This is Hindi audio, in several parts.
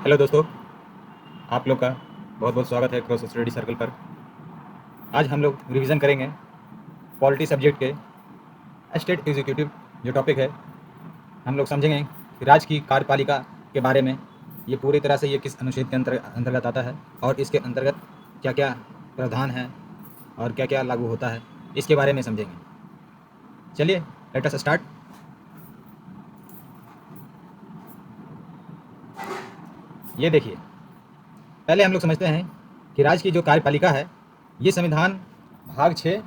हेलो दोस्तों, आप लोग का बहुत बहुत स्वागत है क्रॉस स्टडी सर्कल पर। आज हम लोग रिवीजन करेंगे पॉलिटी सब्जेक्ट के स्टेट एग्जीक्यूटिव जो टॉपिक है। हम लोग समझेंगे कि राज्य की कार्यपालिका के बारे में, ये पूरी तरह से ये किस अनुच्छेद के अंतर्गत आता है और इसके अंतर्गत क्या क्या प्रावधान है और क्या क्या लागू होता है, इसके बारे में समझेंगे। चलिए लेट अस स्टार्ट। ये देखिए, पहले हम लोग समझते हैं कि राज्य की जो कार्यपालिका है ये संविधान भाग 6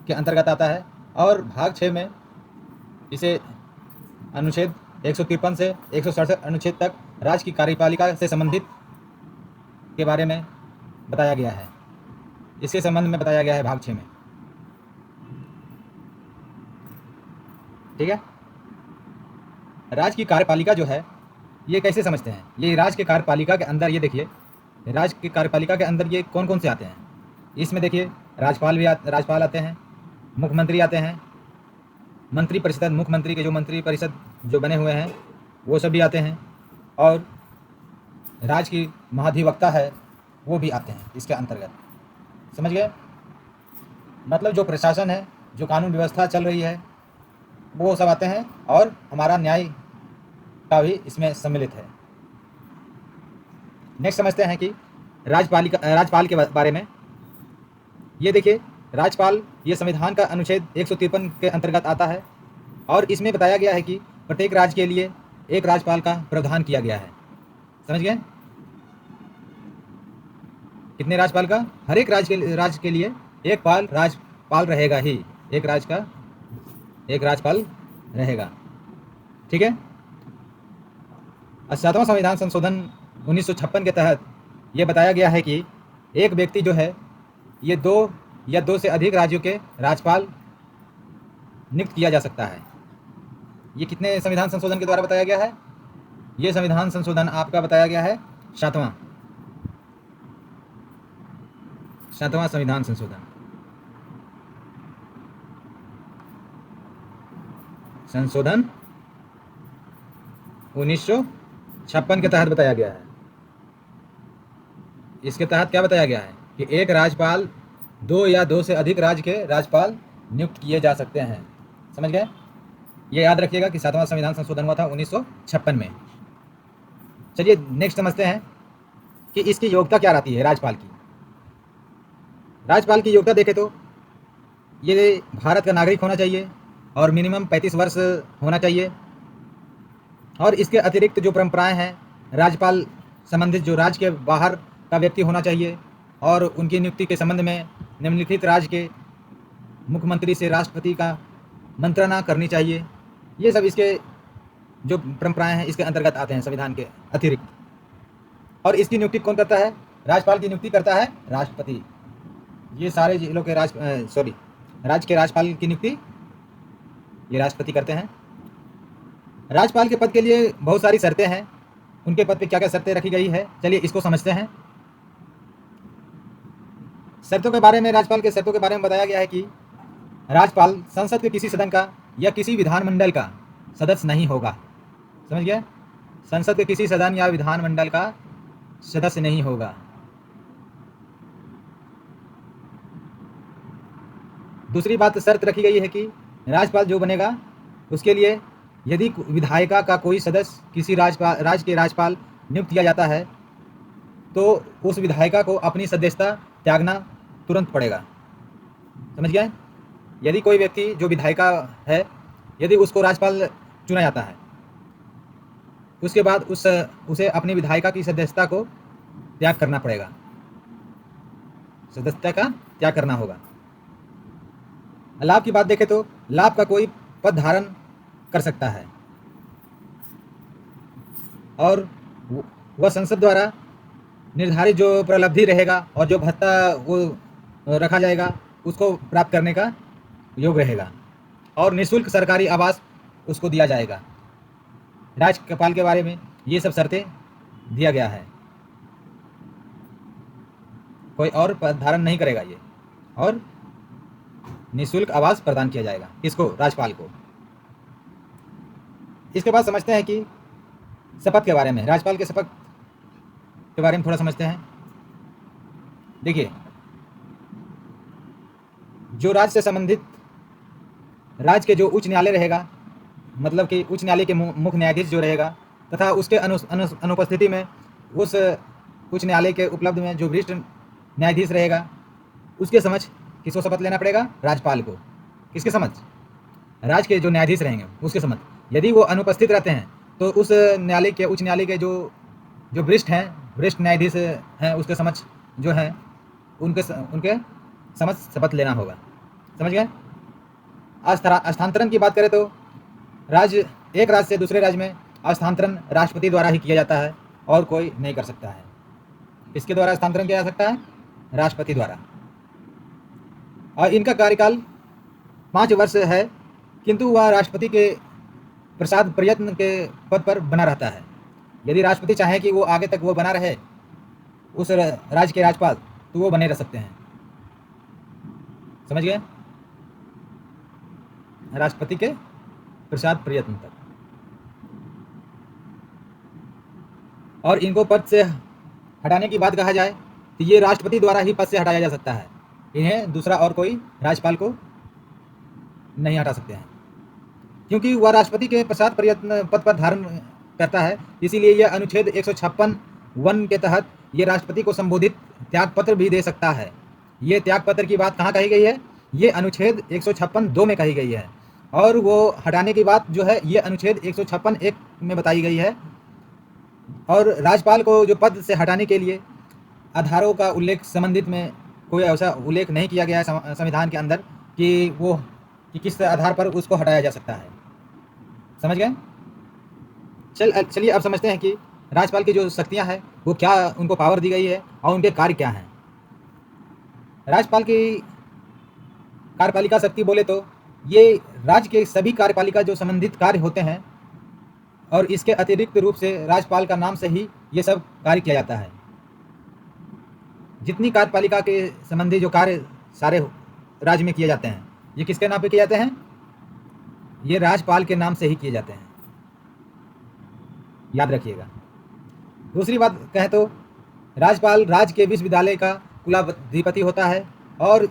के अंतर्गत आता है और भाग 6 में इसे अनुच्छेद 153 से 167 अनुच्छेद तक राज्य की कार्यपालिका से संबंधित के बारे में बताया गया है। इसके संबंध में बताया गया है भाग 6 में। ठीक है। राज्य की कार्यपालिका जो है ये कैसे समझते हैं, ये राज्य के कार्यपालिका के अंदर, ये देखिए राज्य की कार्यपालिका के अंदर ये कौन कौन से आते हैं। इसमें देखिए राज्यपाल आते हैं, मुख्यमंत्री आते हैं, मंत्री परिषद, मुख्यमंत्री के जो मंत्री परिषद जो बने हुए हैं वो सब भी आते हैं, और राज्य की महाधिवक्ता है वो भी आते हैं इसके अंतर्गत। समझ गए? मतलब जो प्रशासन है, जो कानून व्यवस्था चल रही है, वो सब आते हैं, और हमारा न्याय का भी इसमें सम्मिलित है। नेक्स्ट समझते हैं कि राज्यपाल के बारे में। ये देखिए, राज्यपाल ये संविधान का अनुच्छेद 153 के अंतर्गत आता है और इसमें बताया गया है कि प्रत्येक राज्य के लिए एक राज्यपाल का प्रावधान किया गया है। समझ गए? कितने राज्यपाल का? हर एक राज्य के लिए एक राज्यपाल रहेगा ही, एक राज्य का एक राज्यपाल रहेगा। ठीक है। 7वां संविधान संशोधन 1956 के तहत ये बताया गया है कि एक व्यक्ति जो है ये 2 या 2 से अधिक राज्यों के राज्यपाल नियुक्त किया जा सकता है। ये कितने संविधान संशोधन के द्वारा बताया गया है? ये संविधान संशोधन आपका बताया गया है 7वां संविधान संशोधन 1956 के तहत बताया गया है। इसके तहत क्या बताया गया है कि एक राज्यपाल 2 या 2 से अधिक राज्य के राज्यपाल नियुक्त किए जा सकते हैं। समझ गए? ये याद रखिएगा कि 7वां संविधान संशोधन हुआ था 1956 में। चलिए नेक्स्ट समझते हैं कि इसकी योग्यता क्या रहती है राज्यपाल की। राज्यपाल की योग्यता देखें तो ये भारत का नागरिक होना चाहिए और मिनिमम 35 वर्ष होना चाहिए, और इसके अतिरिक्त जो परंपराएं हैं राज्यपाल संबंधित, जो राज्य के बाहर का व्यक्ति होना चाहिए, और उनकी नियुक्ति के संबंध में निम्नलिखित राज्य के मुख्यमंत्री से राष्ट्रपति का मंत्रणा करनी चाहिए। ये सब इसके जो परंपराएं हैं इसके अंतर्गत आते हैं संविधान के अतिरिक्त। और इसकी नियुक्ति कौन करता है? राज्यपाल की नियुक्ति करता है राष्ट्रपति। ये सारे जिलों के राज्य के राज्यपाल की नियुक्ति ये राष्ट्रपति करते हैं। राज्यपाल के पद के लिए बहुत सारी शर्तें हैं। उनके पद पे क्या क्या शर्तें रखी गई है, चलिए इसको समझते हैं। शर्तों के बारे में, राज्यपाल के शर्तों के बारे में बताया गया है कि राज्यपाल संसद के किसी सदन का या किसी विधानमंडल का सदस्य नहीं होगा। समझ गए? संसद के किसी सदन या विधानमंडल का सदस्य नहीं होगा। दूसरी बात शर्त रखी गई है कि राज्यपाल जो बनेगा उसके लिए यदि विधायिका का कोई सदस्य किसी राज्य के राज्यपाल नियुक्त किया जाता है तो उस विधायिका को अपनी सदस्यता त्यागना तुरंत पड़ेगा। समझ गए? यदि कोई व्यक्ति जो विधायिका है, यदि उसको राज्यपाल चुना जाता है, उसके बाद उसे अपनी विधायिका की सदस्यता को त्याग करना पड़ेगा, सदस्यता का त्याग करना होगा। लाभ की बात देखें तो लाभ का कोई पद धारण कर सकता है और वह संसद द्वारा निर्धारित जो प्रलब्धि रहेगा और जो भत्ता वो रखा जाएगा उसको प्राप्त करने का योग्य रहेगा, और निःशुल्क सरकारी आवास उसको दिया जाएगा। राज्यपाल के बारे में ये सब शर्तें दिया गया है। कोई और पद धारण नहीं करेगा ये, और निःशुल्क आवास प्रदान किया जाएगा। किसको? राज्यपाल को। इसके बाद समझते हैं कि शपथ के बारे में। राज्यपाल के शपथ के बारे में थोड़ा समझते हैं। देखिए, जो राज्य से संबंधित राज्य के जो उच्च न्यायालय रहेगा, मतलब कि उच्च न्यायालय के मुख्य न्यायाधीश जो रहेगा, तथा उसके अनुपस्थिति में उस उच्च न्यायालय के उपलब्ध में जो वरिष्ठ न्यायाधीश रहेगा, उसके समक्ष किसको शपथ लेना पड़ेगा? राज्यपाल को। किसके समक्ष? राज्य के जो न्यायाधीश रहेंगे उसके समक्ष। यदि वो अनुपस्थित रहते हैं तो उस न्यायालय के, उच्च न्यायालय के जो वरिष्ठ हैं, वरिष्ठ न्यायाधीश हैं, उसके समक्ष जो हैं उनके समक्ष शपथ लेना होगा। समझ गए? स्थानांतरण की बात करें तो एक राज्य से दूसरे राज्य में स्थानांतरण राष्ट्रपति द्वारा ही किया जाता है और कोई नहीं कर सकता है। किसके द्वारा स्थानांतरण किया जा सकता है? राष्ट्रपति द्वारा। और इनका कार्यकाल 5 वर्ष है, किंतु वह राष्ट्रपति के प्रसाद प्रयत्न के पद पर बना रहता है। यदि राष्ट्रपति चाहे कि वो आगे तक वो बना रहे उस राज्य के राज्यपाल, तो वो बने रह सकते हैं। समझ गए? राष्ट्रपति के प्रसाद प्रयत्न तक। और इनको पद से हटाने की बात कहा जाए तो ये राष्ट्रपति द्वारा ही पद से हटाया जा सकता है। इन्हें दूसरा और कोई राज्यपाल को नहीं हटा सकते हैं, क्योंकि वह राष्ट्रपति के प्रसाद प्रयत्न पद पर धारण करता है। इसीलिए यह अनुच्छेद 156(1) के तहत ये राष्ट्रपति को संबोधित त्यागपत्र भी दे सकता है। ये त्यागपत्र की बात कहाँ कही गई है? ये अनुच्छेद 156(2) में कही गई है। और वो हटाने की बात जो है ये अनुच्छेद 156(1) में बताई गई है। और राज्यपाल को जो पद से हटाने के लिए आधारों का उल्लेख संबंधित में कोई ऐसा उल्लेख नहीं किया गया है संविधान के अंदर कि किस आधार पर उसको हटाया जा सकता है। समझ गए? चलिए अब समझते हैं कि राज्यपाल की जो शक्तियां हैं वो क्या, उनको पावर दी गई है और उनके कार्य क्या हैं। राज्यपाल की कार्यपालिका शक्ति बोले तो ये राज्य के सभी कार्यपालिका जो संबंधित कार्य होते हैं, और इसके अतिरिक्त रूप से राज्यपाल का नाम से ही ये सब कार्य किया जाता है। जितनी कार्यपालिका के संबंधी जो कार्य सारे राज्य में किए जाते हैं, ये किसके नाम पे किए जाते हैं? ये राज्यपाल के नाम से ही किए जाते हैं। याद रखिएगा। दूसरी बात कहें तो राज्यपाल राज्य के विश्वविद्यालय का कुलाधिपति होता है, और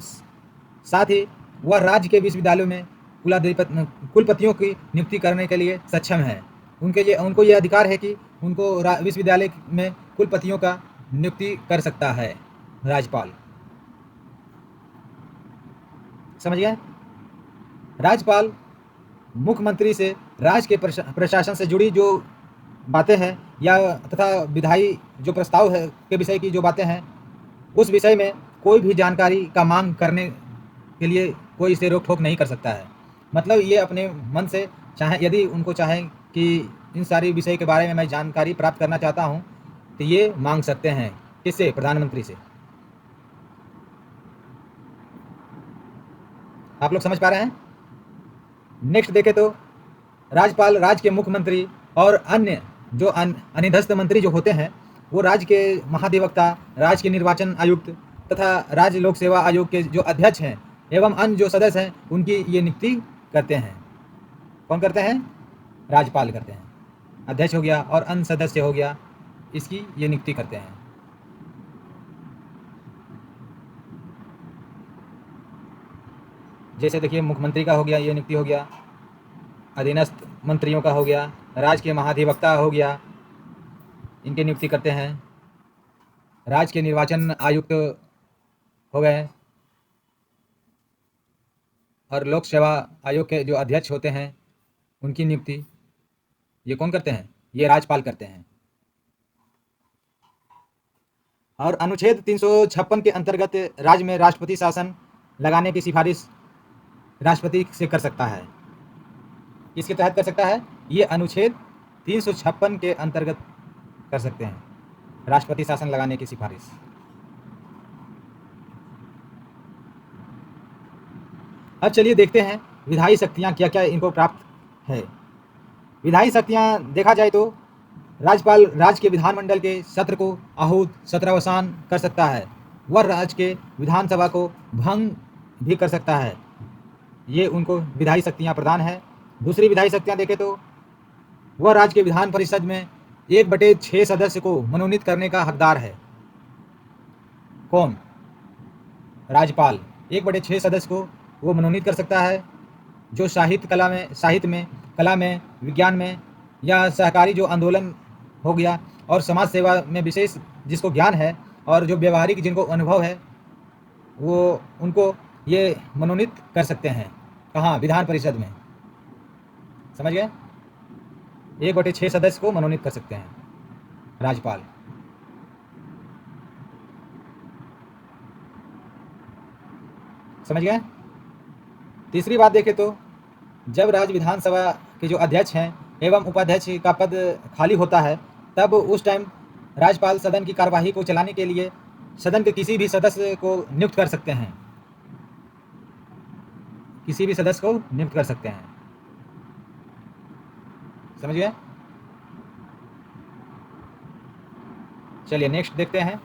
साथ ही वह राज्य के विश्वविद्यालयों में कुलपतियों की नियुक्ति करने के लिए सक्षम है। उनको ये अधिकार है कि उनको विश्वविद्यालय में कुलपतियों का नियुक्ति कर सकता है राज्यपाल। समझ गए? राज्यपाल मुख्यमंत्री से राज्य के प्रशासन से जुड़ी जो बातें हैं या तथा विधायी जो प्रस्ताव है के विषय की जो बातें हैं, उस विषय में कोई भी जानकारी का मांग करने के लिए कोई इसे रोक टोक नहीं कर सकता है। मतलब ये अपने मन से चाहे, यदि उनको चाहें कि इन सारी विषय के बारे में मैं जानकारी प्राप्त करना चाहता हूँ, तो ये मांग सकते हैं। किससे? प्रधानमंत्री से। आप लोग समझ पा रहे हैं? नेक्स्ट देखें तो राज्यपाल राज्य के मुख्यमंत्री और अन्य जो अनिधस्थ मंत्री जो होते हैं, वो राज्य के महाधिवक्ता, राज्य के निर्वाचन आयुक्त तथा राज्य लोक सेवा आयोग के जो अध्यक्ष हैं एवं अन्य जो सदस्य हैं, उनकी ये नियुक्ति करते हैं। कौन करते हैं? राज्यपाल करते हैं। अध्यक्ष हो गया और अन्य सदस्य हो गया, इसकी ये नियुक्ति करते हैं। जैसे देखिए, मुख्यमंत्री का हो गया, ये नियुक्ति हो गया। अधीनस्थ मंत्रियों का हो गया, राज्य के महाधिवक्ता हो गया, इनकी नियुक्ति करते हैं। राज्य के निर्वाचन आयुक्त हो गए, और लोक सेवा आयोग के जो अध्यक्ष होते हैं उनकी नियुक्ति ये कौन करते हैं? ये राज्यपाल करते हैं। और अनुच्छेद 356 के अंतर्गत राज्य में राष्ट्रपति शासन लगाने की सिफारिश राष्ट्रपति से कर सकता है। इसके तहत कर सकता है? ये अनुच्छेद 356 के अंतर्गत कर सकते हैं राष्ट्रपति शासन लगाने की सिफारिश। अब चलिए देखते हैं विधायी शक्तियाँ क्या क्या इनको प्राप्त है। विधायी शक्तियाँ देखा जाए तो राज्यपाल राज्य के विधानमंडल के सत्र को आहूत सत्रावसान कर सकता है। वह राज्य के विधानसभा को भंग भी कर सकता है। ये उनको विधायी शक्तियाँ प्रदान है। दूसरी विधायी शक्तियाँ देखें तो वह राज्य के विधान परिषद में 1/6 सदस्य को मनोनीत करने का हकदार है। कौन? राज्यपाल 1/6 सदस्य को वो मनोनीत कर सकता है, जो साहित्य में, कला में, विज्ञान में या सहकारी जो आंदोलन हो गया और समाज सेवा में विशेष जिसको ज्ञान है और जो व्यवहारिक जिनको अनुभव है, वो उनको ये मनोनीत कर सकते हैं। कहाँ? विधान परिषद में। समझ गए? 1/6 सदस्य को मनोनीत कर सकते हैं राज्यपाल। समझ गए? तीसरी बात देखें तो जब राज्य विधानसभा के जो अध्यक्ष हैं एवं उपाध्यक्ष का पद खाली होता है, तब उस टाइम राज्यपाल सदन की कार्यवाही को चलाने के लिए सदन के किसी भी सदस्य को नियुक्त कर सकते हैं। किसी भी सदस्य को नियुक्त कर सकते हैं। समझ गए? चलिए नेक्स्ट देखते हैं।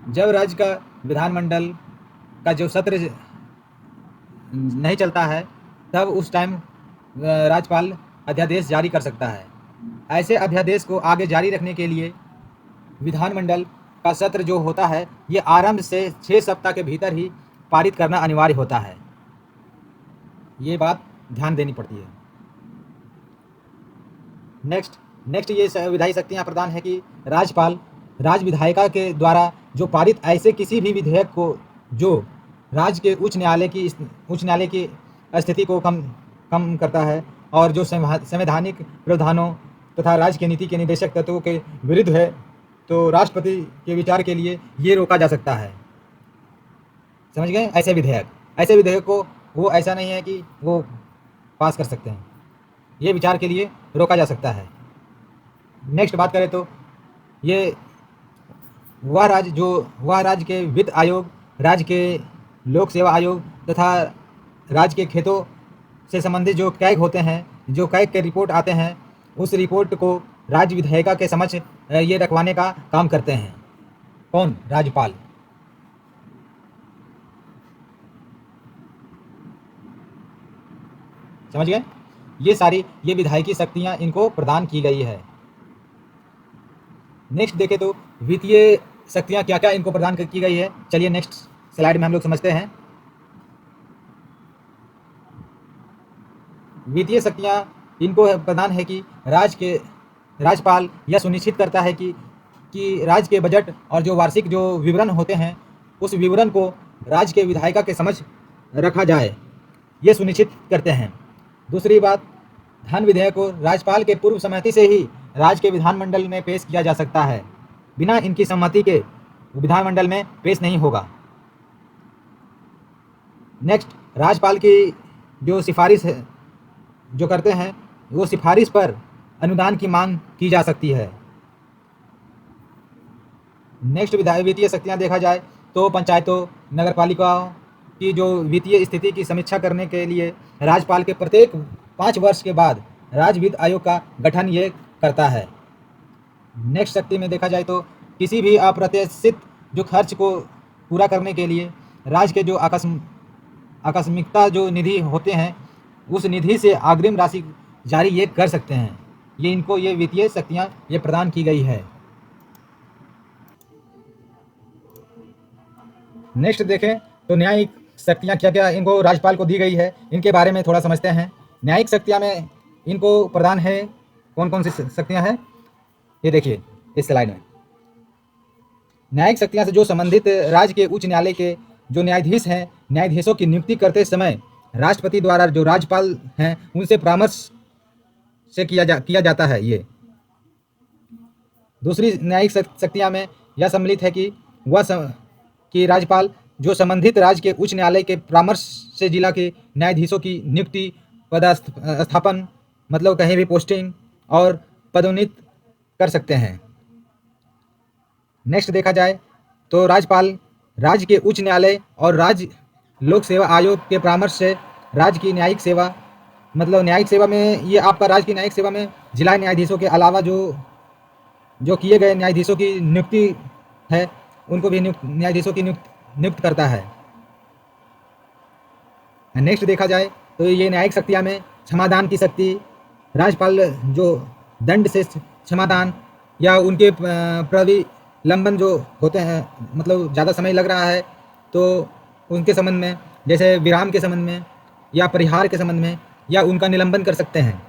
जब राज्य का विधानमंडल का जो सत्र नहीं चलता है, तब उस टाइम राज्यपाल अध्यादेश जारी कर सकता है। ऐसे अध्यादेश को आगे जारी रखने के लिए विधानमंडल का सत्र जो होता है, ये आरंभ से 6 सप्ताह के भीतर ही पारित करना अनिवार्य होता है। ये बात ध्यान देनी पड़ती है। नेक्स्ट ये विधायी शक्तियाँ प्रदान है कि राज्यपाल राज्य विधायिका के द्वारा जो पारित ऐसे किसी भी विधेयक को जो राज्य के उच्च न्यायालय की स्थिति को कम करता है और जो संवैधानिक प्रावधानों तथा राज्य की नीति के निर्देशक तत्वों के विरुद्ध है, तो राष्ट्रपति के विचार के लिए ये रोका जा सकता है। समझ गए? ऐसे विधेयक को वो ऐसा नहीं है कि वो पास कर सकते हैं, ये विचार के लिए रोका जा सकता है। नेक्स्ट बात करें तो ये वह राज्य के वित्त आयोग, राज्य के लोक सेवा आयोग तथा राज्य के खेतों से संबंधित जो कैग होते हैं, जो कैग के रिपोर्ट आते हैं, उस रिपोर्ट को राज्य विधायिका के समक्ष ये रखवाने का काम करते हैं। कौन? राज्यपाल। समझ गए? ये विधायिकी शक्तियाँ इनको प्रदान की गई है। नेक्स्ट देखें तो वित्तीय शक्तियाँ क्या क्या इनको प्रदान की गई है। चलिए नेक्स्ट स्लाइड में हम लोग समझते हैं। वित्तीय शक्तियाँ इनको प्रदान है कि राज्यपाल यह सुनिश्चित करता है कि राज्य के बजट और जो वार्षिक जो विवरण होते हैं, उस विवरण को राज्य के विधायिका के समक्ष रखा जाए, ये सुनिश्चित करते हैं। दूसरी बात, धन विधेयक को राज्यपाल के पूर्व सहमति से ही राज्य के विधानमंडल में पेश किया जा सकता है। बिना इनकी सहमति के विधानमंडल में पेश नहीं होगा। नेक्स्ट, राज्यपाल की जो सिफारिश है जो करते हैं, वो सिफारिश पर अनुदान की मांग की जा सकती है। नेक्स्ट वित्तीय शक्तियाँ देखा जाए तो पंचायतों, नगरपालिकाओं की जो वित्तीय स्थिति की समीक्षा करने के लिए राज्यपाल के प्रत्येक 5 वर्ष के बाद राज्य वित्त आयोग का गठन ये करता है। नेक्स्ट शक्ति में देखा जाए तो किसी भी अप्रत्याशित जो खर्च को पूरा करने के लिए राज्य के जो आकस्मिकता जो निधि होते हैं, उस निधि से अग्रिम राशि जारी ये कर सकते हैं। ये वित्तीय शक्तियाँ ये प्रदान की गई है। नेक्स्ट देखें तो न्यायिक शक्तियाँ क्या क्या इनको राज्यपाल को दी गई है, इनके बारे में थोड़ा समझते हैं। न्यायिक शक्तियाँ में इनको प्रदान है कौन कौन सी शक्तियाँ हैं, ये देखिए इस स्लाइड में। न्यायिक शक्तियाँ से जो संबंधित राज्य के उच्च न्यायालय के जो न्यायाधीश हैं, न्यायाधीशों की नियुक्ति करते समय राष्ट्रपति द्वारा जो राज्यपाल हैं उनसे परामर्श से किया जाता है। ये दूसरी न्यायिक शक्तियाँ में यह सम्मिलित है कि राज्यपाल जो संबंधित राज्य के उच्च न्यायालय के परामर्श से जिला के न्यायाधीशों की नियुक्ति, पदस्थापन मतलब कहीं भी पोस्टिंग और पदोन्नत कर सकते हैं। नेक्स्ट देखा जाए तो राज्यपाल राज्य के उच्च न्यायालय और राज्य लोक सेवा आयोग के परामर्श से राज्य की न्यायिक सेवा मतलब न्यायिक सेवा में ये आपका राज्य की न्यायिक सेवा में जिला न्यायाधीशों के अलावा जो किए गए न्यायाधीशों की नियुक्ति है, उनको भी न्यायाधीशों की नियुक्त करता है। नेक्स्ट देखा जाए तो ये न्यायिक शक्तियाँ में क्षमादान की शक्ति, राज्यपाल जो दंड से क्षमादान या उनके प्रविलंबन जो होते हैं, मतलब ज़्यादा समय लग रहा है तो उनके संबंध में, जैसे विराम के संबंध में या परिहार के संबंध में, या उनका निलंबन कर सकते हैं।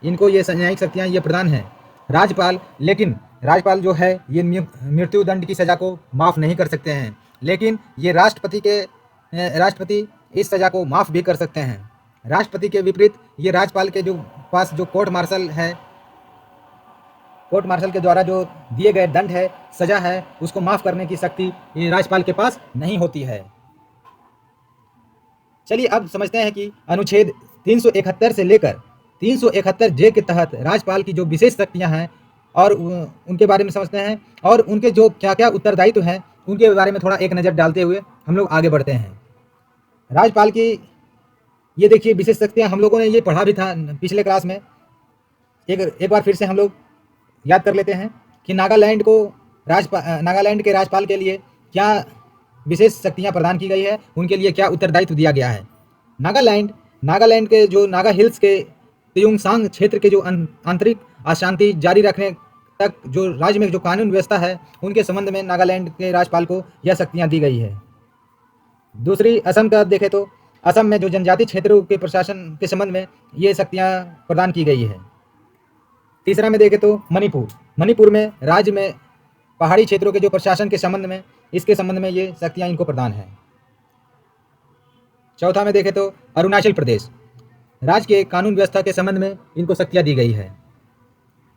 इनको ये न्यायिक शक्तियाँ ये प्रदान है राज्यपाल। लेकिन राज्यपाल जो है ये मृत्यु दंड की सज़ा को माफ़ नहीं कर सकते हैं, लेकिन ये राष्ट्रपति इस सज़ा को माफ़ भी कर सकते हैं। राष्ट्रपति के विपरीत ये राज्यपाल के जो पास जो कोर्ट मार्शल है, कोर्ट मार्शल के द्वारा जो दिए गए दंड है, सज़ा है, उसको माफ़ करने की शक्ति ये राज्यपाल के पास नहीं होती है। चलिए अब समझते हैं कि अनुच्छेद 371 से लेकर 371 जे के तहत राज्यपाल की जो विशेष शक्तियां हैं और उनके बारे में समझते हैं, और उनके जो क्या क्या उत्तरदायित्व हैं उनके बारे में थोड़ा एक नज़र डालते हुए हम लोग आगे बढ़ते हैं। राज्यपाल की ये देखिए विशेष शक्तियां, हम लोगों ने ये पढ़ा भी था पिछले क्लास में। एक बार फिर से हम लोग याद कर लेते हैं कि नागालैंड के राज्यपाल के लिए क्या विशेष शक्तियां प्रदान की गई है, उनके लिए क्या उत्तरदायित्व दिया गया है। नागालैंड के जो नागा हिल्स के त्युंगसांग क्षेत्र के जो आंतरिक अशांति जारी रखने तक जो राज्य में जो कानून व्यवस्था है, उनके संबंध में नागालैंड के राज्यपाल को यह शक्तियां दी गई है। दूसरी असम का देखें तो असम में जो जनजाति क्षेत्रों के प्रशासन के संबंध में ये शक्तियां प्रदान की गई है। तीसरा में देखें तो मणिपुर में राज्य में पहाड़ी क्षेत्रों के जो प्रशासन के संबंध में, इसके संबंध में ये शक्तियां इनको प्रदान है। चौथा में देखें तो अरुणाचल प्रदेश राज्य के कानून व्यवस्था के संबंध में इनको शक्तियां दी गई है।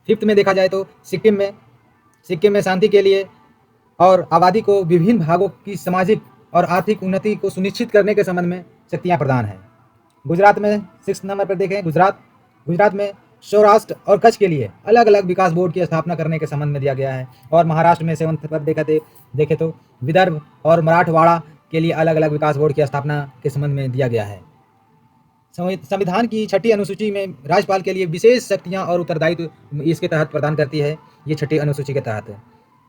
फिफ्थ में देखा जाए तो सिक्किम में शांति के लिए और आबादी को विभिन्न भागों की सामाजिक और आर्थिक उन्नति को सुनिश्चित करने के संबंध में शक्तियां प्रदान है। गुजरात में 6 नंबर पर देखें, गुजरात में सौराष्ट्र और कच्छ के लिए अलग अलग विकास बोर्ड की स्थापना करने के संबंध में दिया गया है। और महाराष्ट्र में 7 पर देखे तो विदर्भ और मराठवाड़ा के लिए अलग अलग विकास बोर्ड की स्थापना के संबंध में दिया गया है। संविधान की 6ठी अनुसूची में राज्यपाल के लिए विशेष शक्तियां और उत्तरदायित्व इसके तहत प्रदान करती है। ये 6ठी अनुसूची के तहत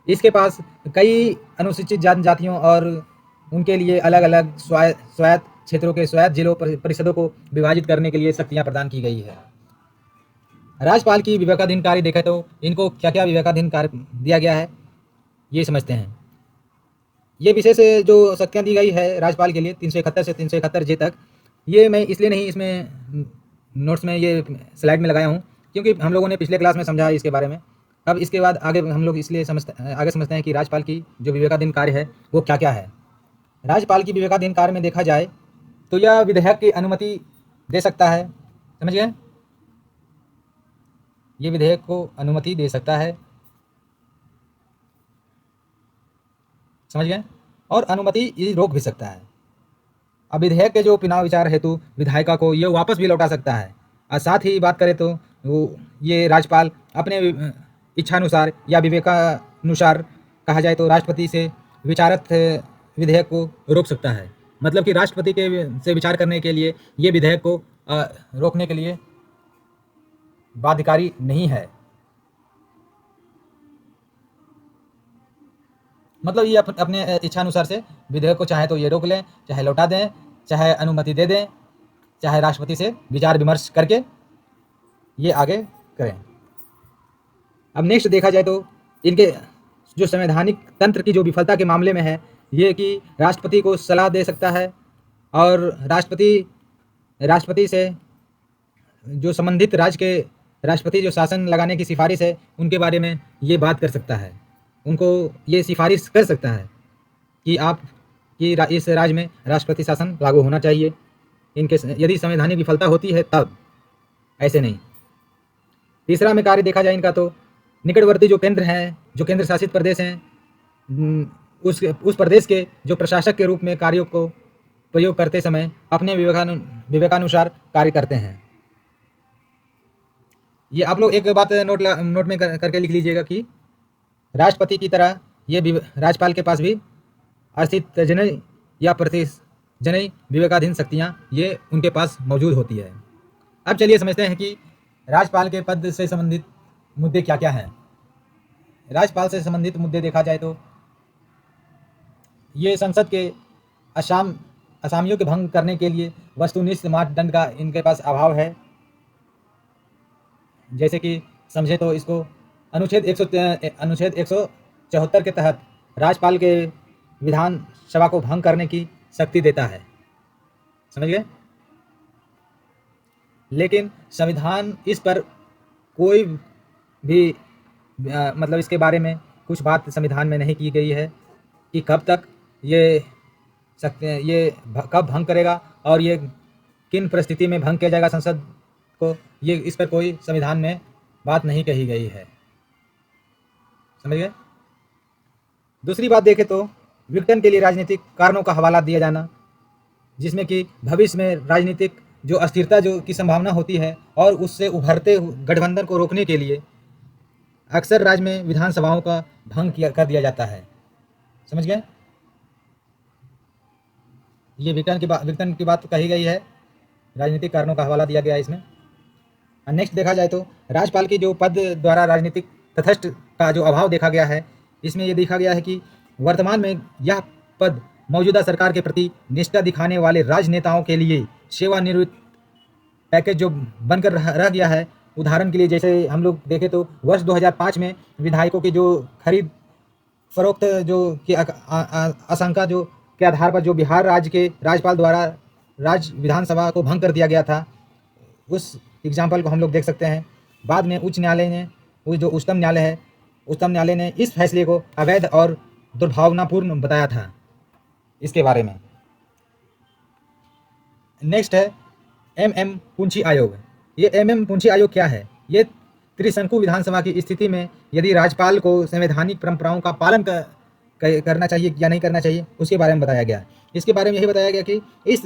इसके पास कई अनुसूचित जनजातियों और उनके लिए अलग अलग स्वायत्त क्षेत्रों के स्वायत्त जिलों परिषदों को विभाजित करने के लिए शक्तियां प्रदान की गई है। राज्यपाल की विवेकाधीन कार्य देखें तो इनको क्या क्या विवेकाधीन कार्य दिया गया है, ये समझते हैं। ये विशेष जो शक्तियाँ दी गई है राज्यपाल के लिए 371 से 371 जे तक, ये मैं इसलिए नहीं इसमें नोट्स में ये स्लाइड में लगाया हूँ क्योंकि हम लोगों ने पिछले क्लास में समझा इसके बारे में। अब इसके बाद आगे हम लोग इसलिए समझते हैं कि राज्यपाल की जो विवेकाधीन कार्य है वो क्या क्या है। राज्यपाल की विवेकाधीन कार्य में देखा जाए तो यह विधेयक की अनुमति दे सकता है, समझ गए, ये विधेयक को अनुमति दे सकता है, समझ गए, और अनुमति रोक भी सकता है। अब विधेयक के जो पुनः विचार हेतु विधायिका को ये वापस भी लौटा सकता है। और साथ ही बात करें तो वो ये राज्यपाल अपने इच्छानुसार या विवेकानुसार कहा जाए तो राष्ट्रपति से विचारित विधेयक को रोक सकता है। मतलब कि राष्ट्रपति से विचार करने के लिए ये विधेयक को रोकने के लिए बाध्यकारी नहीं है। मतलब ये अपने इच्छानुसार से विधेयक को चाहे तो ये रोक लें, चाहे लौटा दें, चाहे अनुमति दे दें, चाहे राष्ट्रपति से विचार विमर्श करके ये आगे करें। अब नेक्स्ट देखा जाए तो इनके जो संवैधानिक तंत्र की जो विफलता के मामले में है, ये कि राष्ट्रपति को सलाह दे सकता है और राष्ट्रपति से जो संबंधित राज्य के राष्ट्रपति जो शासन लगाने की सिफारिश है उनके बारे में ये बात कर सकता है, उनको ये सिफारिश कर सकता है कि इस राज्य में राष्ट्रपति शासन लागू होना चाहिए। इनके यदि संवैधानिक विफलता होती है तब, ऐसे नहीं। तीसरा में कार्य देखा जाए इनका तो निकटवर्ती जो केंद्र हैं, जो केंद्र शासित प्रदेश हैं, उस प्रदेश के जो प्रशासक के रूप में कार्यों को प्रयोग करते समय अपने विवेकानुसार कार्य करते हैं। ये आप लोग एक बात नोट में करके लिख लीजिएगा कि राष्ट्रपति की तरह ये राज्यपाल के पास भी अस्तित्व जनई या प्रतिजनई विवेकाधीन शक्तियाँ ये उनके पास मौजूद होती है। अब चलिए समझते हैं कि राज्यपाल के पद से संबंधित मुद्दे क्या क्या हैं। राज्यपाल से संबंधित मुद्दे देखा जाए तो ये संसद के असामियों के भंग करने के लिए वस्तुनिष्ठ मापदंड का इनके पास अभाव है। जैसे कि समझे तो इसको अनुच्छेद 174 के तहत राज्यपाल के विधानसभा को भंग करने की शक्ति देता है। समझ गए? लेकिन संविधान इस पर कोई भी मतलब इसके बारे में कुछ बात संविधान में नहीं की गई है कि कब तक ये कब भंग करेगा और ये किन परिस्थिति में भंग किया जाएगा संसद को, ये इस पर कोई संविधान में बात नहीं कही गई है। समझ गए? दूसरी बात देखें तो विघटन के लिए राजनीतिक कारणों का हवाला दिया जाना, जिसमें कि भविष्य में राजनीतिक जो अस्थिरता जो की संभावना होती है और उससे उभरते गठबंधन को रोकने के लिए अक्सर राज्य में विधानसभाओं का भंग कर दिया जाता है। समझ गए? ये विघटन की बात कही गई है, राजनीतिक कारणों का हवाला दिया गया है इसमें। नेक्स्ट देखा जाए तो राज्यपाल की जो पद द्वारा राजनीतिक तटस्थ का जो अभाव देखा गया है, इसमें ये देखा गया है कि वर्तमान में यह पद मौजूदा सरकार के प्रति निष्ठा दिखाने वाले राजनेताओं के लिए सेवानिवृत्त पैकेज जो बनकर रह गया है। उदाहरण के लिए जैसे हम लोग देखें तो वर्ष 2005 में विधायकों की जो खरीद फरोख्त जो की आशंका जो के आधार पर जो बिहार राज्य के राज्यपाल द्वारा राज्य विधानसभा को भंग कर दिया गया था, उस एग्जाम्पल को हम लोग देख सकते हैं। बाद में उच्च न्यायालय ने, वो जो उच्चतम न्यायालय है, उच्चतम न्यायालय ने इस फैसले को अवैध और दुर्भावनापूर्ण बताया था। इसके बारे में नेक्स्ट है एम पुंछी आयोग। ये एम पुंछी आयोग क्या है? ये त्रिशंकु विधानसभा की स्थिति में यदि राज्यपाल को संवैधानिक परंपराओं का पालन करना चाहिए या नहीं करना चाहिए, उसके बारे में बताया गया। इसके बारे में यही बताया गया कि इस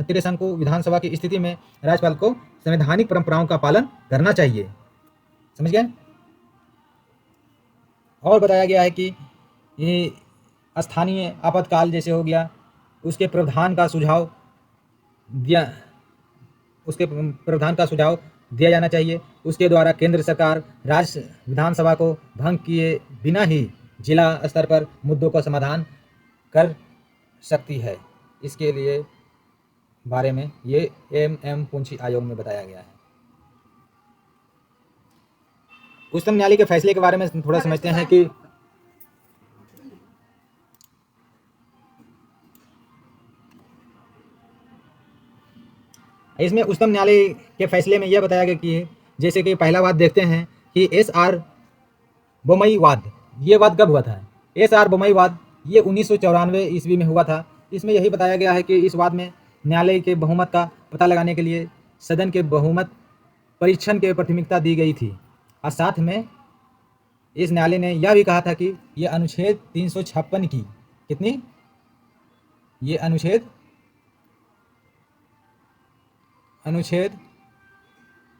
त्रिशंकु विधानसभा की स्थिति में राज्यपाल को संवैधानिक परंपराओं का पालन करना चाहिए। समझ गए? और बताया गया है कि ये स्थानीय आपातकाल जैसे हो गया, उसके प्रावधान का सुझाव दिया जाना चाहिए। उसके द्वारा केंद्र सरकार राज्य विधानसभा को भंग किए बिना ही जिला स्तर पर मुद्दों का समाधान कर सकती है। इसके लिए बारे में ये एम पुंछी आयोग में बताया गया है। उच्चतम न्यायालय के फैसले के बारे में थोड़ा समझते हैं कि इसमें उच्चतम न्यायालय के फैसले में यह बताया गया कि जैसे कि पहला वाद देखते हैं कि SR बोमई वाद। ये वाद कब हुआ था? SR बोमई वाद ये 1994 ईस्वी में हुआ था। इसमें यही बताया गया है कि इस वाद में न्यायालय के बहुमत का पता लगाने के लिए सदन के बहुमत परीक्षण के प्राथमिकता दी गई थी। और साथ में इस न्यायालय ने यह भी कहा था कि ये अनुच्छेद 356 की कितनी, ये अनुच्छेद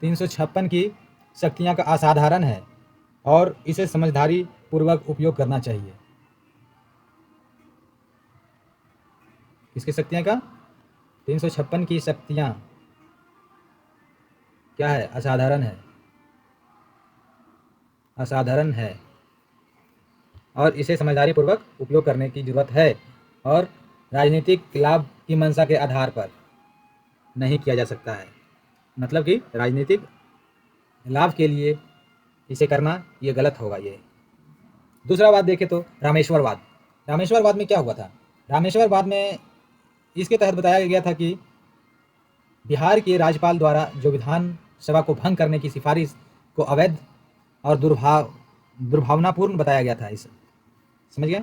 356 की शक्तियां का असाधारण है और इसे समझदारी पूर्वक उपयोग करना चाहिए। किसकी शक्तियां का? 356 की शक्तियां क्या है? असाधारण है और इसे समझदारी पूर्वक उपयोग करने की जरूरत है और राजनीतिक लाभ की मंशा के आधार पर नहीं किया जा सकता है। मतलब कि राजनीतिक लाभ के लिए इसे करना ये गलत होगा। ये दूसरा बात देखें तो रामेश्वरवाद। रामेश्वरवाद में क्या हुआ था? रामेश्वरवाद में इसके तहत बताया गया था कि बिहार के राज्यपाल द्वारा जो विधानसभा को भंग करने की सिफारिश को अवैध और दुर्भावनापूर्ण बताया गया था। इस समझ गया?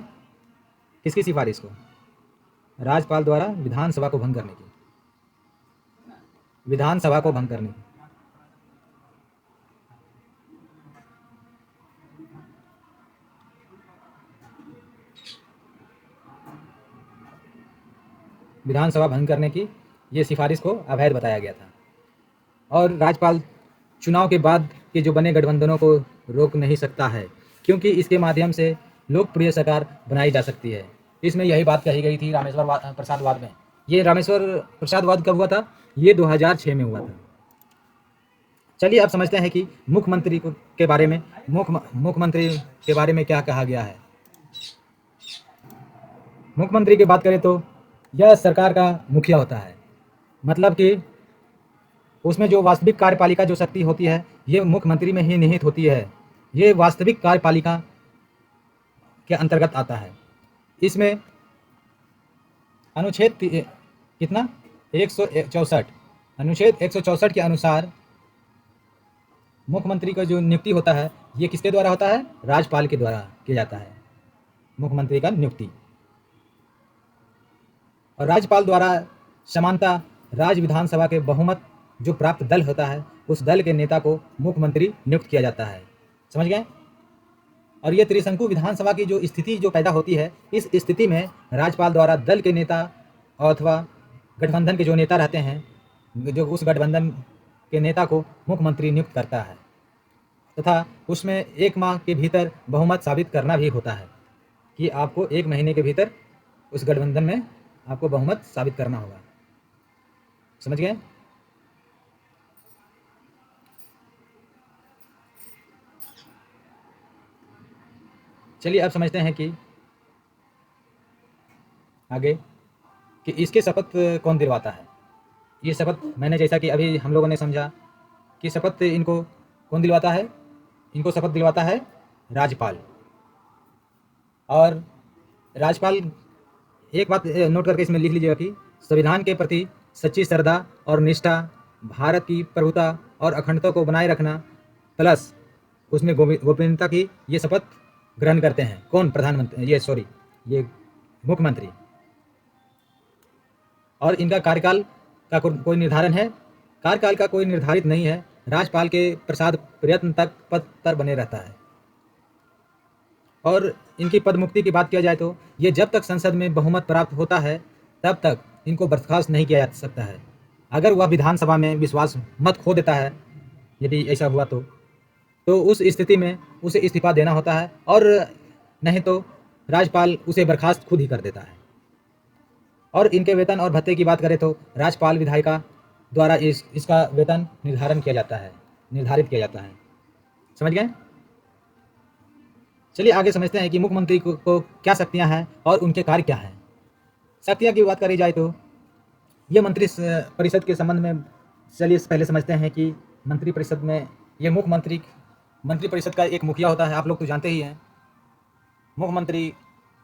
किसकी सिफारिश को? राज्यपाल द्वारा विधानसभा को भंग करने की, विधानसभा को भंग करने की। विधानसभा भंग करने की ये सिफारिश को अवैध बताया गया था और राज्यपाल चुनाव के बाद के जो बने गठबंधनों को रोक नहीं सकता है, क्योंकि इसके माध्यम से लोकप्रिय सरकार बनाई जा सकती है। इसमें यही बात कही गई थी रामेश्वर प्रसाद वाद में। ये रामेश्वर प्रसाद वाद कब हुआ था? ये 2006 में हुआ था। चलिए अब समझते हैं कि मुख्यमंत्री के बारे में क्या कहा गया है। मुख्यमंत्री की बात करें तो यह सरकार का मुखिया होता है। मतलब कि उसमें जो वास्तविक कार्यपालिका जो शक्ति होती है ये मुख्यमंत्री में ही निहित होती है। ये वास्तविक कार्यपालिका के अंतर्गत आता है। इसमें अनुच्छेद कितना 164 अनुच्छेद 164 के अनुसार मुख्यमंत्री का जो नियुक्ति होता है ये किसके द्वारा होता है? राज्यपाल के द्वारा किया जाता है मुख्यमंत्री का नियुक्ति। और राज्यपाल द्वारा समानता राज्य विधानसभा के बहुमत जो प्राप्त दल होता है उस दल के नेता को मुख्यमंत्री नियुक्त किया जाता है। समझ गए? और ये त्रिशंकु विधानसभा की जो स्थिति जो पैदा होती है, इस स्थिति में राज्यपाल द्वारा दल के नेता अथवा गठबंधन के जो नेता रहते हैं, जो उस गठबंधन के नेता को मुख्यमंत्री नियुक्त करता है तथा उसमें 1 माह के भीतर बहुमत साबित करना भी होता है कि आपको 1 महीने के भीतर उस गठबंधन में आपको बहुमत साबित करना होगा। समझ गए? चलिए अब समझते हैं कि आगे कि इसके शपथ कौन दिलवाता है। ये शपथ मैंने जैसा कि अभी हम लोगों ने समझा कि शपथ इनको कौन दिलवाता है? इनको शपथ दिलवाता है राज्यपाल। और राज्यपाल, एक बात नोट करके इसमें लिख लीजिएगा कि संविधान के प्रति सच्ची श्रद्धा और निष्ठा, भारत की प्रभुता और अखंडता को बनाए रखना प्लस उसमें गोपनीयता की ये शपथ ग्रहण करते हैं। कौन? प्रधानमंत्री, ये मुख्यमंत्री। और इनका कार्यकाल का कोई निर्धारण है? कार्यकाल का कोई निर्धारित नहीं है। राज्यपाल के प्रसाद प्रयत्न तक पद पर बने रहता है। और इनकी पद मुक्ति की बात किया जाए तो ये जब तक संसद में बहुमत प्राप्त होता है तब तक इनको बर्खास्त नहीं किया जा सकता है। अगर वह विधानसभा में विश्वास मत खो देता है, यदि ऐसा हुआ तो उस स्थिति में उसे इस्तीफा देना होता है, और नहीं तो राज्यपाल उसे बर्खास्त खुद ही कर देता है। और इनके वेतन और भत्ते की बात करें तो राज्यपाल विधायिका द्वारा इसका वेतन निर्धारित किया जाता है। समझ गए? चलिए आगे समझते हैं कि मुख्यमंत्री को क्या शक्तियां हैं और उनके कार्य क्या हैं। शक्तियां की बात करी जाए तो ये मंत्री परिषद के संबंध में चलिए पहले समझते हैं कि मंत्री परिषद में ये मंत्री परिषद का एक मुखिया होता है। आप लोग तो जानते ही हैं। मुख्यमंत्री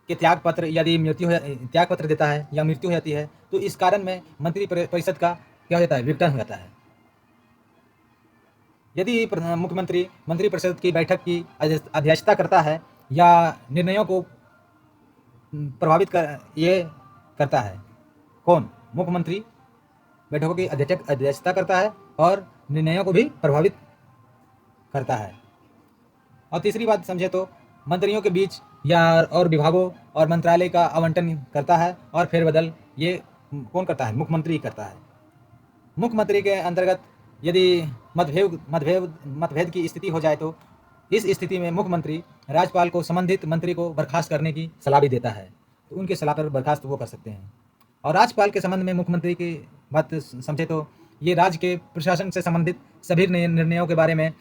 के त्यागपत्र यदि त्यागपत्र देता है या मृत्यु हो जाती है तो इस कारण में मंत्री परिषद का क्या हो जाता है? विघटन हो जाता है। यदि मुख्यमंत्री मंत्री परिषद की बैठक की अध्यक्षता करता है या निर्णयों को प्रभावित करता है, कौन? मुख्यमंत्री बैठकों की अध्यक्षता करता है और निर्णयों को भी प्रभावित करता है। और तीसरी बात समझे तो मंत्रियों के बीच या और विभागों और मंत्रालय का आवंटन करता है और फेरबदल ये कौन करता है? मुख्यमंत्री करता है। मुख्यमंत्री के अंतर्गत यदि मतभेद की स्थिति हो जाए तो इस स्थिति में मुख्यमंत्री राज्यपाल को संबंधित मंत्री को बर्खास्त करने की सलाह भी देता है, तो उनके सलाह पर बर्खास्त वो कर सकते हैं। और राज्यपाल के संबंध में मुख्यमंत्री की बात समझे तो ये राज्य के प्रशासन से संबंधित सभी निर्णयों के बारे में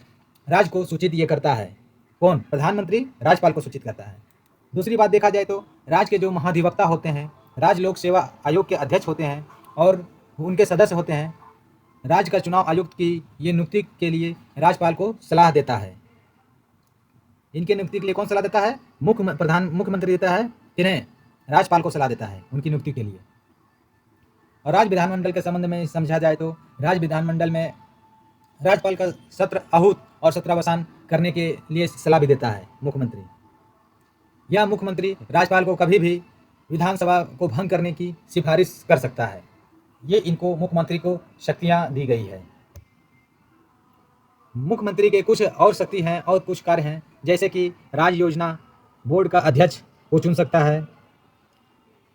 राज्य को सूचित ये करता है। कौन? प्रधानमंत्री राज्यपाल को सूचित करता है। दूसरी बात देखा जाए तो राज्य के जो महाधिवक्ता होते हैं, राज्य लोक सेवा आयोग के अध्यक्ष होते हैं और उनके सदस्य होते हैं, राज्य का चुनाव आयुक्त की ये नियुक्ति के लिए राज्यपाल को सलाह देता है। इनके नियुक्ति के लिए कौन सलाह देता है? मुख्यमंत्री देता है। किन्हें? राज्यपाल को सलाह देता है उनकी नियुक्ति के लिए। और राज्य विधानमंडल के संबंध में समझा जाए तो राज्य विधानमंडल में राज्यपाल का सत्र आहूत और सत्रावसान करने के लिए सलाह भी देता है मुख्यमंत्री। यह मुख्यमंत्री राज्यपाल को कभी भी विधानसभा को भंग करने की सिफारिश कर सकता है। ये इनको मुख्यमंत्री को शक्तियां दी गई है। मुख्यमंत्री के कुछ और शक्ति हैं और कुछ कार्य हैं, जैसे कि राज्य योजना बोर्ड का अध्यक्ष को चुन सकता है।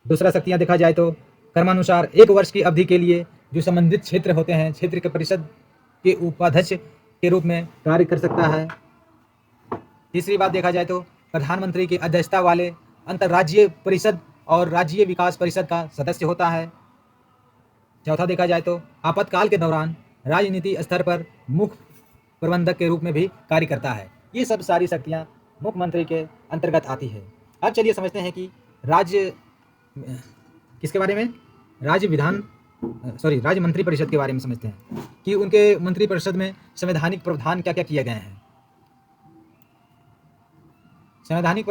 दूसरा शक्तियां देखा जाए तो क्रमानुसार 1 वर्ष की अवधि के लिए जो संबंधित क्षेत्र होते हैं, क्षेत्र के परिषद के उपाध्यक्ष के रूप में कार्य कर सकता है। तीसरी बात देखा जाए तो प्रधानमंत्री की अध्यक्षता वाले अंतर्राज्यीय परिषद और राज्य विकास परिषद का सदस्य होता है। चौथा देखा जाए तो आपातकाल के दौरान राजनीति स्तर पर मुख्य प्रबंधक के रूप में भी कार्य करता है। ये सब सारी शक्तियां मुख्यमंत्री के अंतर्गत आती है। अब चलिए समझते हैं कि राज्य किसके बारे में? राज्य विधान सॉरी राज्य मंत्रिपरिषद के बारे में समझते हैं कि उनके मंत्रिपरिषद में संवैधानिक प्रावधान क्या क्या किए गए हैं। संवैधानिक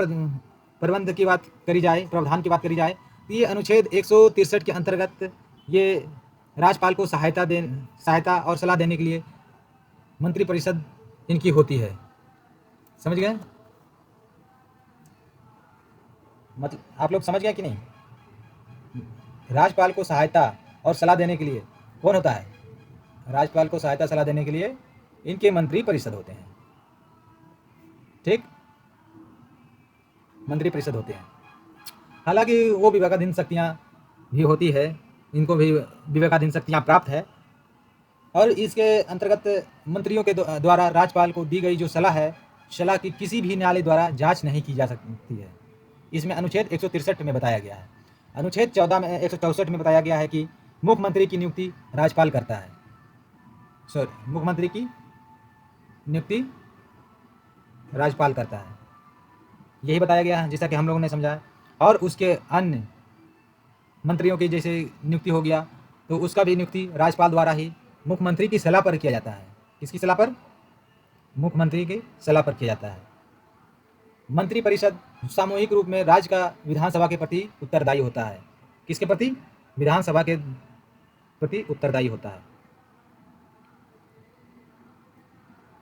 प्रबंध की बात करी जाए, प्रावधान की बात करी जाए तो ये अनुच्छेद 163 के अंतर्गत ये राज्यपाल को सहायता और सलाह देने के लिए मंत्रिपरिषद इनकी होती है। समझ गए? मतलब आप लोग समझ गए कि नहीं? राज्यपाल को सहायता और सलाह देने के लिए कौन होता है? राज्यपाल को सहायता सलाह देने के लिए इनके मंत्री परिषद होते हैं। ठीक, मंत्री परिषद होते हैं। हालांकि वो विवेकाधीन शक्तियाँ भी होती है, इनको भी विवेकाधीन शक्तियाँ प्राप्त है और इसके अंतर्गत मंत्रियों के द्वारा राज्यपाल को दी गई जो सलाह है, सलाह की किसी भी न्यायालय द्वारा जांच नहीं की जा सकती है। इसमें अनुच्छेद 163 में बताया गया है। अनुच्छेद 164 में बताया गया है कि मुख्यमंत्री की नियुक्ति राज्यपाल करता है। सॉरी, मुख्यमंत्री की नियुक्ति राज्यपाल करता है, यही बताया गया है जैसा कि हम लोगों ने समझा है। और उसके अन्य मंत्रियों की जैसे नियुक्ति हो गया तो उसका भी नियुक्ति राज्यपाल द्वारा ही मुख्यमंत्री की सलाह पर किया जाता है। किसकी सलाह पर? मुख्यमंत्री की सलाह पर किया जाता है। मंत्रिपरिषद सामूहिक रूप में राज्य का विधानसभा के प्रति उत्तरदायी होता है। किसके प्रति? विधानसभा के प्रति उत्तरदायी होता है।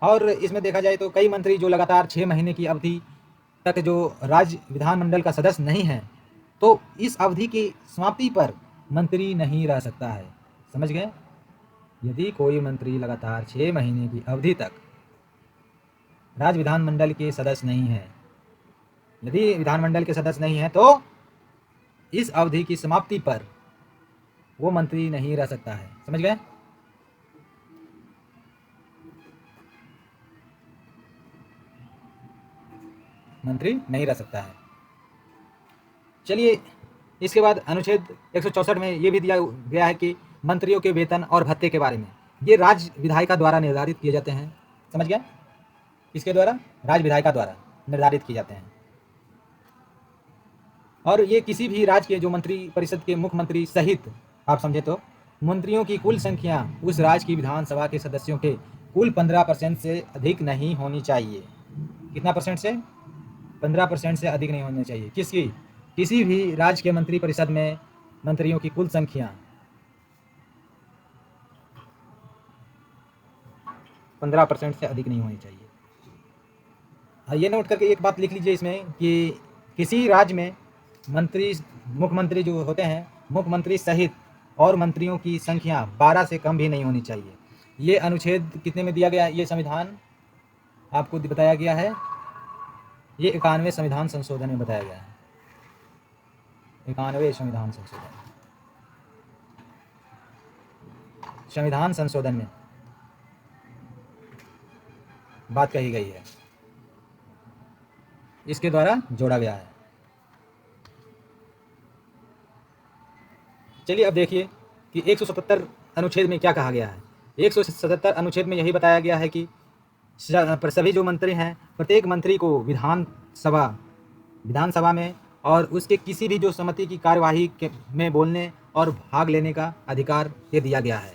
और इसमें देखा जाए तो कई मंत्री जो लगातार 6 महीने की अवधि तक जो राज्य विधानमंडल का सदस्य नहीं है, तो इस अवधि की समाप्ति पर मंत्री नहीं रह सकता है। समझ गए? यदि कोई मंत्री लगातार 6 महीने की अवधि तक राज्य विधानमंडल के सदस्य नहीं है, यदि विधानमंडल के सदस्य नहीं है तो इस अवधि की समाप्ति पर वो मंत्री नहीं रह सकता है। समझ गए? मंत्री नहीं रह सकता है। चलिए, इसके बाद अनुच्छेद 164 में ये भी दिया गया है कि मंत्रियों के वेतन और भत्ते के बारे में ये राज्य विधायिका द्वारा निर्धारित किए जाते हैं। समझ गए? इसके द्वारा राज्य विधायिका द्वारा निर्धारित किए जाते हैं। और ये किसी भी राज्य के जो मंत्री परिषद के मुख्यमंत्री सहित आप समझे तो मंत्रियों की कुल संख्या उस राज्य की विधानसभा के सदस्यों के कुल 15% से अधिक नहीं होनी चाहिए। कितना परसेंट से? 15% से अधिक नहीं होनी चाहिए। किसकी? किसी भी राज्य के मंत्री परिषद में मंत्रियों की कुल संख्या 15% से अधिक नहीं होनी चाहिए। ये नोट करके एक बात लिख लीजिए इसमें कि किसी राज्य में मुख्यमंत्री जो होते हैं, मुख्यमंत्री सहित और मंत्रियों की संख्या 12 से कम भी नहीं होनी चाहिए। ये अनुच्छेद कितने में दिया गया है? ये संविधान आपको बताया गया है, ये 91वें संविधान संशोधन में बताया गया है। 91वें संविधान संशोधन में बात कही गई है, इसके द्वारा जोड़ा गया है। चलिए अब देखिए कि 177 अनुच्छेद में क्या कहा गया है। 177 अनुच्छेद में यही बताया गया है कि सभी जो मंत्री हैं, प्रत्येक मंत्री को विधानसभा में और उसके किसी भी जो समिति की कार्यवाही में बोलने और भाग लेने का अधिकार ये दिया गया है,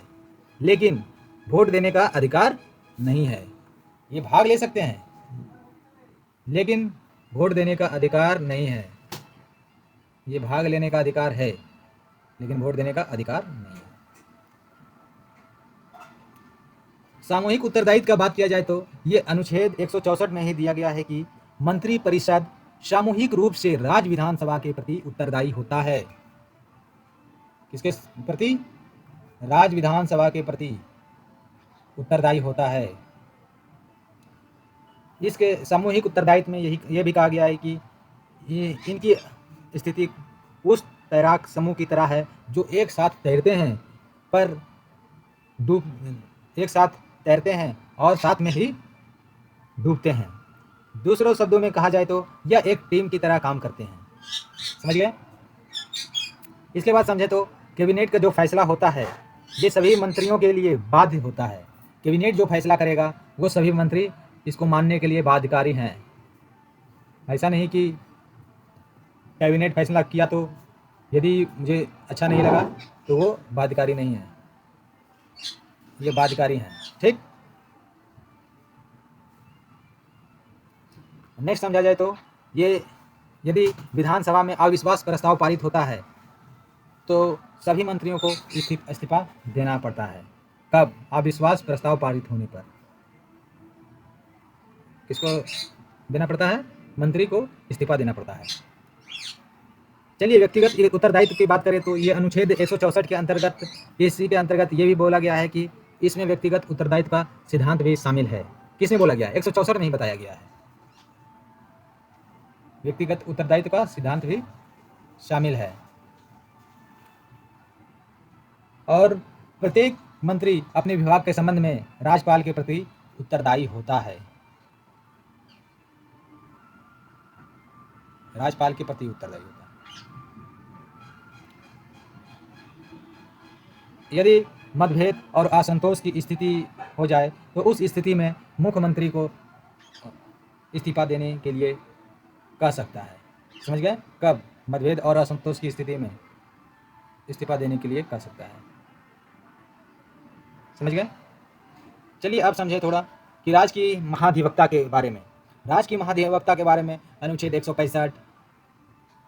लेकिन वोट देने का अधिकार नहीं है। ये भाग ले सकते हैं लेकिन वोट देने का अधिकार नहीं है। ये भाग लेने का अधिकार है लेकिन वोट देने का अधिकार नहीं है। सामूहिक उत्तरदायित्व का बात किया जाए तो ये अनुच्छेद 164 में ही दिया गया है कि मंत्री परिषद सामूहिक रूप से राज्य विधानसभा के प्रति उत्तरदायी होता है। किसके प्रति? राज्य विधानसभा के प्रति उत्तरदायी होता है। इसके सामूहिक उत्तरदायित्व में ये भी कहा गया है कि इनकी स्थिति उस तैराक समूह की तरह है जो एक साथ तैरते हैं और साथ में ही डूबते हैं। दूसरों शब्दों में कहा जाए तो यह एक टीम की तरह काम करते हैं। समझ गए? इसके बाद समझे तो कैबिनेट का जो फैसला होता है ये सभी मंत्रियों के लिए बाध्य होता है। कैबिनेट जो फैसला करेगा वो सभी मंत्री इसको मानने के लिए बाध्यकारी हैं। ऐसा नहीं कि कैबिनेट फैसला किया तो यदि मुझे अच्छा नहीं लगा तो वो बाध्यकारी नहीं है, ये बाध्यकारी हैं। ठीक, नेक्स्ट समझा जाए तो ये यदि विधानसभा में अविश्वास प्रस्ताव पारित होता है तो सभी मंत्रियों को इस्तीफा देना पड़ता है। कब? अविश्वास प्रस्ताव पारित होने पर किसको देना पड़ता है? मंत्री को इस्तीफा देना पड़ता है। चलिए व्यक्तिगत उत्तरदायित्व की बात करें तो ये अनुच्छेद 164 के अंतर्गत, इसी के अंतर्गत ये भी बोला गया है कि इसमें व्यक्तिगत उत्तरदायित्व का सिद्धांत भी शामिल है। किसमें बोला गया है? 164 में ही बताया गया है, व्यक्तिगत उत्तरदायित्व का सिद्धांत भी शामिल है। और प्रत्येक मंत्री अपने विभाग के संबंध में राज्यपाल के प्रति उत्तरदायी होता है, राज्यपाल के प्रति उत्तरदायी होता है। यदि मतभेद और असंतोष की स्थिति हो जाए तो उस स्थिति में मुख्यमंत्री को इस्तीफा देने के लिए कह सकता है। समझ गए? कब? मतभेद और असंतोष की स्थिति में इस्तीफा देने के लिए कह सकता है। समझ गए? चलिए अब समझे थोड़ा कि राज्य की महाधिवक्ता के बारे में। राज्य की महाधिवक्ता के बारे में अनुच्छेद 165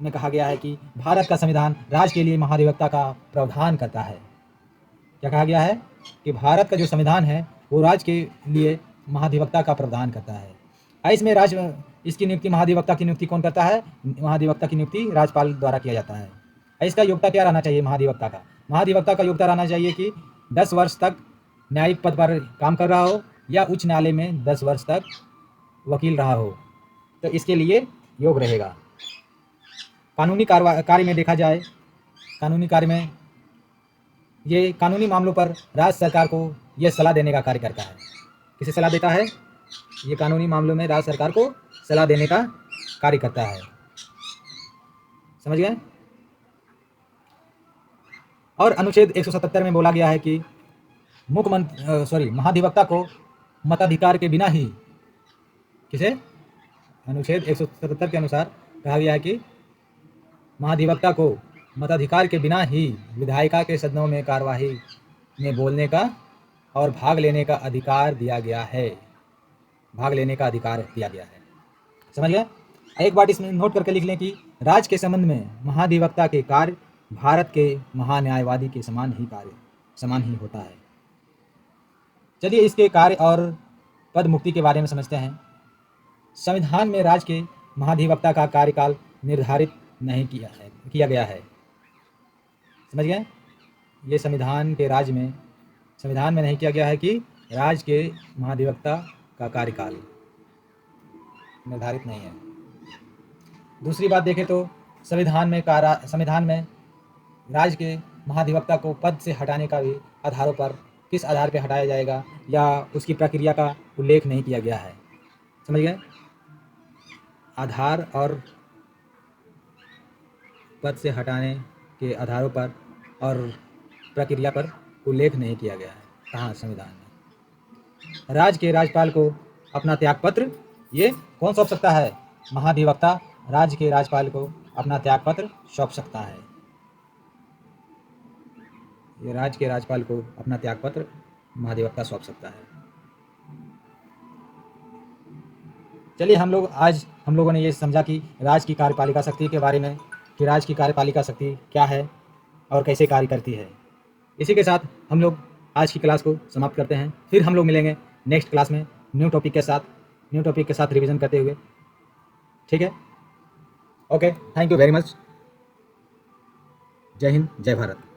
में कहा गया है कि भारत का संविधान राज्य के लिए महाधिवक्ता का प्रावधान करता है। क्या कहा गया है? कि भारत का जो संविधान है वो राज्य के लिए महाधिवक्ता का प्रावधान करता है। इसमें राज्य इसकी नियुक्ति, महाधिवक्ता की नियुक्ति कौन करता है? महाधिवक्ता की नियुक्ति राज्यपाल द्वारा किया जाता है। इसका योग्यता क्या रहना चाहिए? महाधिवक्ता का योग्यता रहना चाहिए कि 10 वर्ष तक न्यायिक पद पर काम कर रहा हो या उच्च न्यायालय में 10 वर्ष तक वकील रहा हो, तो इसके लिए योग्य रहेगा। कानूनी कार्य में देखा जाए, कानूनी कार्य में ये कानूनी मामलों पर राज्य सरकार को यह सलाह देने का कार्य करता है। किसे सलाह देता है? ये कानूनी मामलों में राज्य सरकार को सलाह देने का कार्य करता है। समझ गए? और अनुच्छेद 177 में बोला गया है कि महाधिवक्ता को मताधिकार के बिना ही, किसे? अनुच्छेद 177 के अनुसार कहा गया है कि महाधिवक्ता को मताधिकार के बिना ही विधायिका के सदनों में कार्यवाही में बोलने का और भाग लेने का अधिकार दिया गया है। भाग लेने का अधिकार दिया गया है। समझ गए? एक बात इसमें नोट करके लिख लें कि राज्य के संबंध में महाधिवक्ता के कार्य भारत के महान्यायवादी के समान ही होता है। चलिए इसके कार्य और पद मुक्ति के बारे में समझते हैं। संविधान में राज्य के महाधिवक्ता का कार्यकाल निर्धारित नहीं किया गया है। समझ गए? ये संविधान में नहीं किया गया है कि राज्य के महाधिवक्ता का कार्यकाल निर्धारित नहीं है। दूसरी बात देखें तो संविधान में राज्य के महाधिवक्ता को पद से हटाने का भी आधारों पर, किस आधार पर हटाया जाएगा या उसकी प्रक्रिया का उल्लेख नहीं किया गया है। समझ गए? आधार और पद से हटाने के आधारों पर और प्रक्रिया पर उल्लेख नहीं किया गया है। कहाँ? संविधान में। राज्य के राज्यपाल को अपना त्यागपत्र ये कौन सौंप सकता है? महाधिवक्ता राज्य के राज्यपाल को अपना त्यागपत्र सौंप सकता है। ये राज्य के राज्यपाल को अपना त्यागपत्र महाधिवक्ता सौंप सकता है। चलिए हम लोगों ने ये समझा कि राज्य की कार्यपालिका शक्ति के बारे में, कि राज्य की कार्यपालिका शक्ति क्या है और कैसे कार्य करती है। इसी के साथ हम लोग आज की क्लास को समाप्त करते हैं। फिर हम लोग मिलेंगे नेक्स्ट क्लास में न्यू टॉपिक के साथ रिवीजन करते हुए। ठीक है? Okay, thank you very much. जय हिंद, जय भारत।